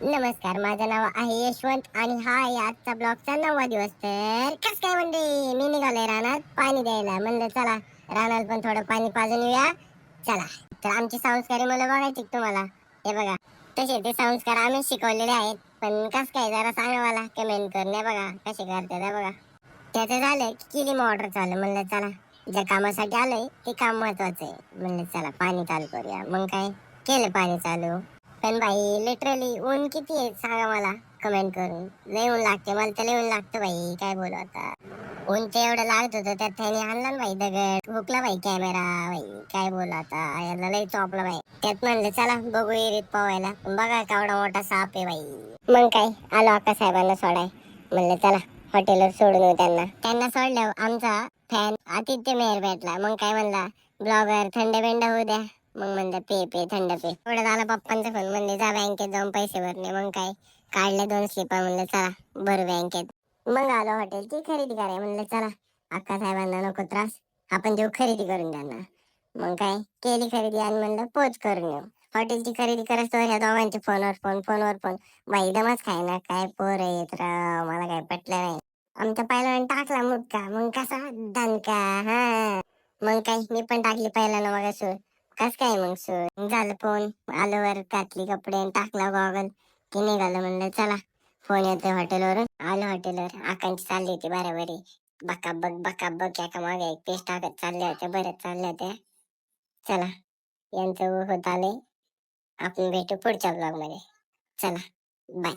नमस्कार, माझं नाव आहे यशवंत आणि हा आहे आजचा ब्लॉगचा 9वा दिवस. तर कस काय म्हणते, मी निघालोय रानात पाणी द्यायला. म्हणलं चला रानात पण थोडं पाणी पाजून येऊया. चला, तर आमची संस्कारी मुलं बघायची का तुम्हाला? हे बघा, तसे ते संस्कार आम्ही शिकवलेले आहेत. पण कस काय जरा सांगा मला कमेंट करून. हे बघा कसे करतात, हे बघा. त्याचं झालं की केली मोटर चालू. म्हणलं चला, ज्या कामासाठी आलोय ते काम महत्वाचं आहे. म्हणलं चला पाणी चालू करूया. मग काय केलं पाणी चालू. पण बाई लिटरली ऊन किती आहे सांगा मला कमेंट करून. लय ऊन लागते मला, तर लय ऊन लागतं बाई, काय बोलू आता. ऊन ते एवढं लागत होतं त्यात त्याने आणला ना बाई दगड, हुकला बाई कॅमेरा. बाई काय बोलू आता, याला लय चॉपला बाई. त्यात म्हणलं चला बघू एरीत पोवायला, पण बघा केवढा मोठा साप आहे बाई. मग काय आलो अक्का साहेबांना सोडाय. म्हणलं चला हॉटेलवर सोडून येऊ त्यांना. त्यांना सोडल्यावर आमचा फॅन आदित्य मेहर भेटला. मग काय म्हणला, ब्लॉगर थंड बिंड होऊ द्या. मग म्हणलं पे पे थंड पे. थोडं झालं पप्पांचं फोन, म्हणले जा बँकेत जाऊन पैसे भरणे. मग काय काढले 2 स्लिपा. म्हणलं चला भरू बँकेत. मग आलो हॉटेलची खरेदी करायला. म्हणलं चला अक्का साहेबांना नको त्रास, आपण देऊ खरेदी करून त्यांना. मग काय केली खरेदी आणि म्हणलं पोच करून येऊ. हॉटेलची खरेदी करत तर ह्या दोघांचे फोनवर फोन फोनवर फोन. बाई दमच खायना, काय पोर येत राव, मला काय पटलं नाही. आमच्या पहिल्यानं टाकला मुटका, मग कसा दणका. हा मग काय मी पण टाकली पहिल्यानं मग सूर. कस काय मग सूर झालं. फोन आलो वर, घातली कपडे आणि टाकला गॉगल की निघालं. म्हणलं चला फोन येतोय हॉटेलवरून. आलो हॉटेलवर, आकांची चालली होती बराबरी. बका एका मागे एक पेस्ट टाकत चालल्या होत्या, बऱ्याच चालल्या होत्या. चला यांचं होत आलंय. आपण भेटू पुढच्या ब्लॉग मध्ये. चला बाय.